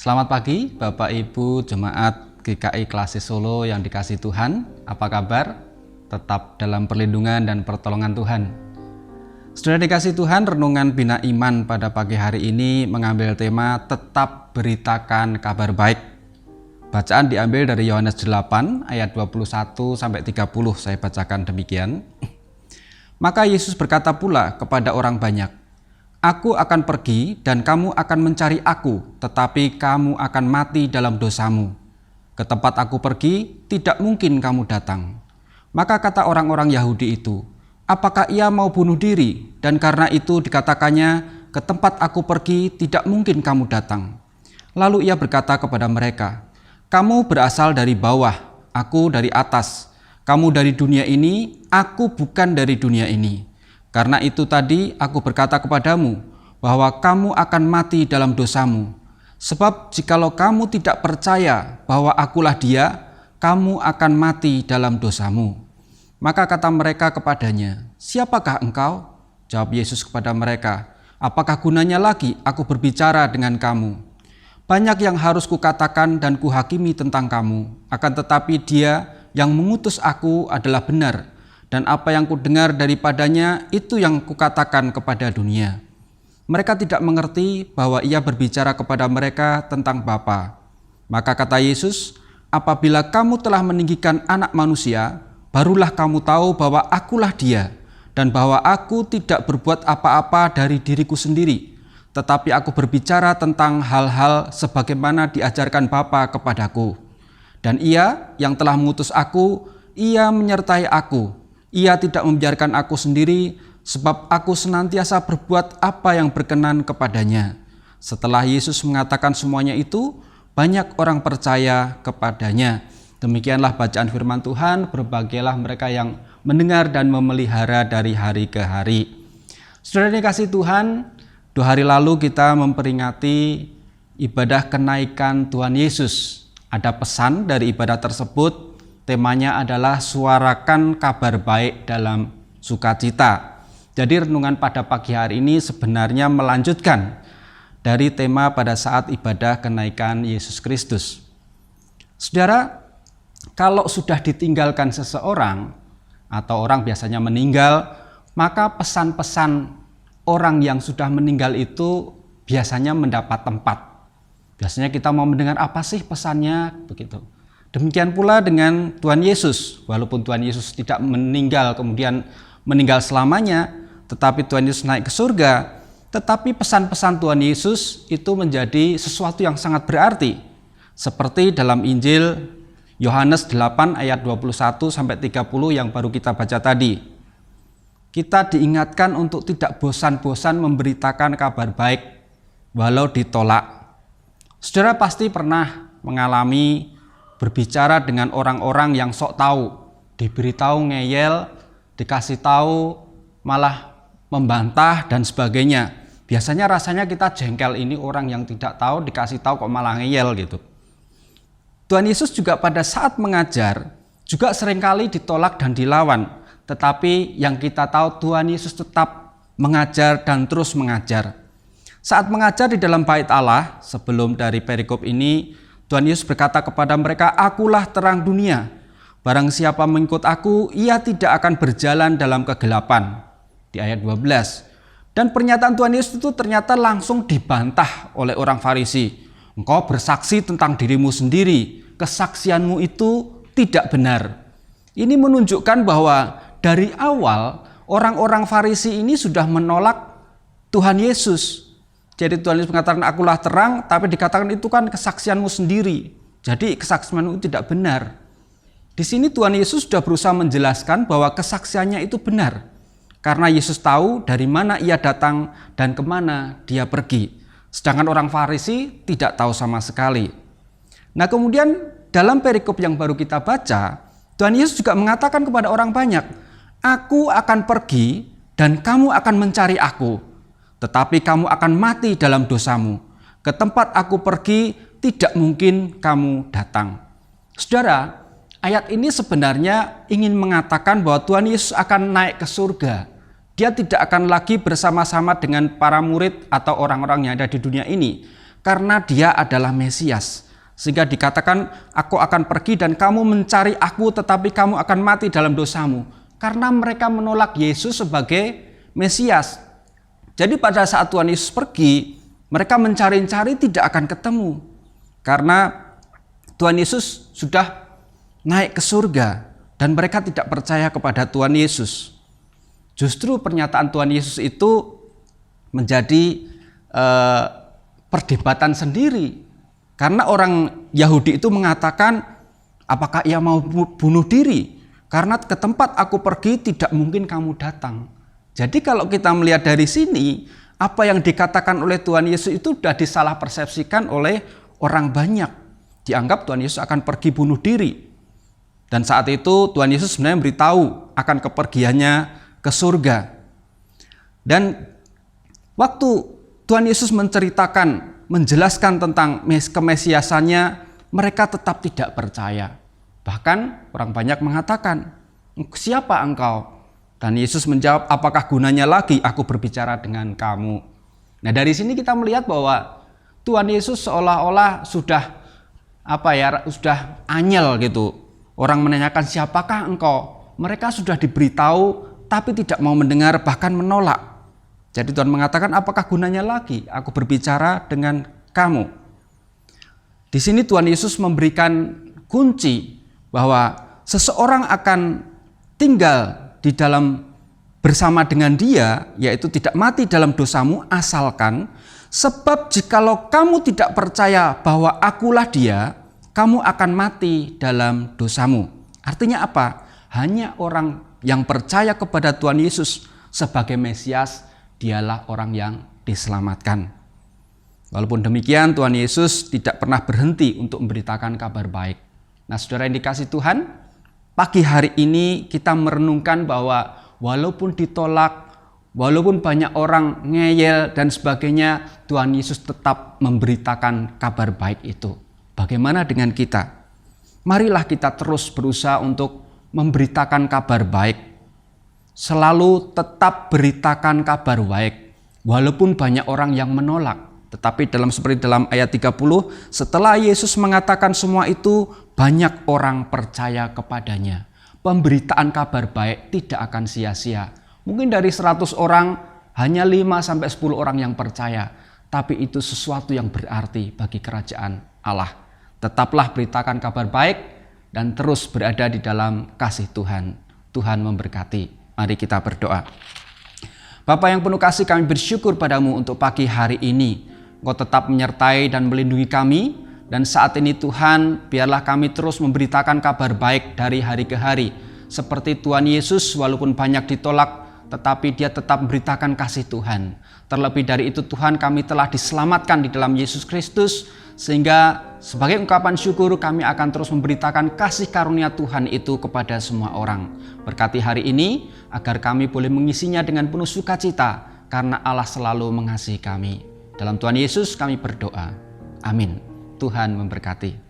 Selamat pagi Bapak Ibu Jemaat GKI Klasis Solo yang dikasihi Tuhan. Apa kabar? Tetap dalam perlindungan dan pertolongan Tuhan. Saudara dikasihi Tuhan, renungan Bina Iman pada pagi hari ini mengambil tema tetap beritakan kabar baik. Bacaan diambil dari Yohanes 8 ayat 21 sampai 30. Saya bacakan demikian. Maka Yesus berkata pula kepada orang banyak, "Aku akan pergi dan kamu akan mencari aku, tetapi kamu akan mati dalam dosamu. Ke tempat aku pergi, tidak mungkin kamu datang." Maka kata orang-orang Yahudi itu, "Apakah ia mau bunuh diri?" Dan karena itu dikatakannya, "Ke tempat aku pergi, tidak mungkin kamu datang." Lalu ia berkata kepada mereka, "Kamu berasal dari bawah, aku dari atas. Kamu dari dunia ini, aku bukan dari dunia ini. Karena itu tadi aku berkata kepadamu bahwa kamu akan mati dalam dosamu. Sebab jikalau kamu tidak percaya bahwa akulah Dia, kamu akan mati dalam dosamu." Maka kata mereka kepadanya, "Siapakah engkau?" Jawab Yesus kepada mereka, "Apakah gunanya lagi aku berbicara dengan kamu? Banyak yang harus kukatakan dan kuhakimi tentang kamu, akan tetapi Dia yang mengutus aku adalah benar. Dan apa yang kudengar daripadanya itu yang kukatakan kepada dunia." Mereka tidak mengerti bahwa ia berbicara kepada mereka tentang Bapa. Maka kata Yesus, "Apabila kamu telah meninggikan Anak Manusia, barulah kamu tahu bahwa akulah Dia, dan bahwa aku tidak berbuat apa-apa dari diriku sendiri, tetapi aku berbicara tentang hal-hal sebagaimana diajarkan Bapa kepadaku. Dan Ia yang telah mengutus aku, Ia menyertai aku. Ia tidak membiarkan aku sendiri, sebab aku senantiasa berbuat apa yang berkenan kepadanya." Setelah Yesus mengatakan semuanya itu, banyak orang percaya kepadanya. Demikianlah bacaan firman Tuhan. Berbahagialah mereka yang mendengar dan memelihara dari hari ke hari. Saudara dikasihi Tuhan, 2 hari lalu kita memperingati ibadah kenaikan Tuhan Yesus. Ada pesan dari ibadah tersebut. Temanya adalah suarakan kabar baik dalam sukacita. Jadi renungan pada pagi hari ini sebenarnya melanjutkan dari tema pada saat ibadah kenaikan Yesus Kristus. Saudara, kalau sudah ditinggalkan seseorang atau orang biasanya meninggal, maka pesan-pesan orang yang sudah meninggal itu biasanya mendapat tempat. Biasanya kita mau mendengar apa sih pesannya begitu. Demikian pula dengan Tuhan Yesus. Walaupun Tuhan Yesus tidak meninggal kemudian meninggal selamanya, tetapi Tuhan Yesus naik ke surga, tetapi pesan-pesan Tuhan Yesus itu menjadi sesuatu yang sangat berarti. Seperti dalam Injil Yohanes 8 ayat 21 sampai 30 yang baru kita baca tadi. Kita diingatkan untuk tidak bosan-bosan memberitakan kabar baik walau ditolak. Saudara pasti pernah mengalami berbicara dengan orang-orang yang sok tahu, diberitahu ngeyel, dikasih tahu malah membantah dan sebagainya. Biasanya rasanya kita jengkel, ini orang yang tidak tahu dikasih tahu kok malah ngeyel gitu. Tuhan Yesus juga pada saat mengajar juga seringkali ditolak dan dilawan, tetapi yang kita tahu Tuhan Yesus tetap mengajar dan terus mengajar. Saat mengajar di dalam bait Allah, sebelum dari perikop ini, Tuhan Yesus berkata kepada mereka, "Akulah terang dunia. Barang siapa mengikut aku, ia tidak akan berjalan dalam kegelapan." Di ayat 12. Dan pernyataan Tuhan Yesus itu ternyata langsung dibantah oleh orang Farisi. "Engkau bersaksi tentang dirimu sendiri. Kesaksianmu itu tidak benar." Ini menunjukkan bahwa dari awal orang-orang Farisi ini sudah menolak Tuhan Yesus. Jadi Tuhan Yesus mengatakan akulah terang, tapi dikatakan itu kan kesaksianmu sendiri. Jadi kesaksianmu itu tidak benar. Di sini Tuhan Yesus sudah berusaha menjelaskan bahwa kesaksiannya itu benar. Karena Yesus tahu dari mana ia datang dan kemana dia pergi. Sedangkan orang Farisi tidak tahu sama sekali. Nah kemudian dalam perikop yang baru kita baca, Tuhan Yesus juga mengatakan kepada orang banyak, "Aku akan pergi dan kamu akan mencari aku, tetapi kamu akan mati dalam dosamu. Ke tempat aku pergi, tidak mungkin kamu datang." Saudara, ayat ini sebenarnya ingin mengatakan bahwa Tuhan Yesus akan naik ke surga. Dia tidak akan lagi bersama-sama dengan para murid atau orang-orang yang ada di dunia ini. karena dia adalah Mesias. Sehingga dikatakan, aku akan pergi dan kamu mencari aku tetapi kamu akan mati dalam dosamu. Karena mereka menolak Yesus sebagai Mesias. Jadi pada saat Tuhan Yesus pergi, mereka mencari-cari tidak akan ketemu. Karena Tuhan Yesus sudah naik ke surga dan mereka tidak percaya kepada Tuhan Yesus. Justru pernyataan Tuhan Yesus itu menjadi perdebatan sendiri. Karena orang Yahudi itu mengatakan, apakah ia mau bunuh diri? Karena ke tempat aku pergi tidak mungkin kamu datang. Jadi kalau kita melihat dari sini, apa yang dikatakan oleh Tuhan Yesus itu sudah disalah persepsikan oleh orang banyak. Dianggap Tuhan Yesus akan pergi bunuh diri. Dan saat itu Tuhan Yesus sebenarnya memberitahu akan kepergiannya ke surga. Dan waktu Tuhan Yesus menjelaskan tentang kemesiasannya, mereka tetap tidak percaya. Bahkan orang banyak mengatakan, siapa engkau? Dan Yesus menjawab, apakah gunanya lagi aku berbicara dengan kamu? Nah dari sini kita melihat bahwa Tuhan Yesus seolah-olah sudah anyel gitu. Orang menanyakan siapakah engkau? Mereka sudah diberitahu tapi tidak mau mendengar, bahkan menolak. Jadi Tuhan mengatakan, apakah gunanya lagi aku berbicara dengan kamu? Di sini Tuhan Yesus memberikan kunci bahwa seseorang akan tinggal di dalam bersama dengan dia, yaitu tidak mati dalam dosamu, asalkan sebab jikalau kamu tidak percaya bahwa akulah dia, kamu akan mati dalam dosamu. Artinya apa? Hanya orang yang percaya kepada Tuhan Yesus sebagai Mesias, dialah orang yang diselamatkan. Walaupun demikian, Tuhan Yesus tidak pernah berhenti untuk memberitakan kabar baik. Nah, saudara yang dikasihi Tuhan, pagi hari ini kita merenungkan bahwa walaupun ditolak, walaupun banyak orang ngeyel dan sebagainya, Tuhan Yesus tetap memberitakan kabar baik itu. Bagaimana dengan kita? Marilah kita terus berusaha untuk memberitakan kabar baik. Selalu tetap beritakan kabar baik, walaupun banyak orang yang menolak. Tetapi seperti dalam ayat 30, setelah Yesus mengatakan semua itu, banyak orang percaya kepadanya. Pemberitaan kabar baik tidak akan sia-sia. Mungkin dari 100 orang, hanya 5-10 orang yang percaya. Tapi itu sesuatu yang berarti bagi kerajaan Allah. Tetaplah beritakan kabar baik dan terus berada di dalam kasih Tuhan. Tuhan memberkati. Mari kita berdoa. Bapa yang penuh kasih, kami bersyukur padamu untuk pagi hari ini. Engkau tetap menyertai dan melindungi kami. Dan saat ini Tuhan, biarlah kami terus memberitakan kabar baik dari hari ke hari. Seperti Tuhan Yesus, walaupun banyak ditolak, tetapi dia tetap memberitakan kasih Tuhan. Terlebih dari itu Tuhan, kami telah diselamatkan di dalam Yesus Kristus. Sehingga sebagai ungkapan syukur kami akan terus memberitakan kasih karunia Tuhan itu kepada semua orang. Berkati hari ini agar kami boleh mengisinya dengan penuh sukacita karena Allah selalu mengasihi kami. Dalam Tuhan Yesus kami berdoa. Amin. Tuhan memberkati.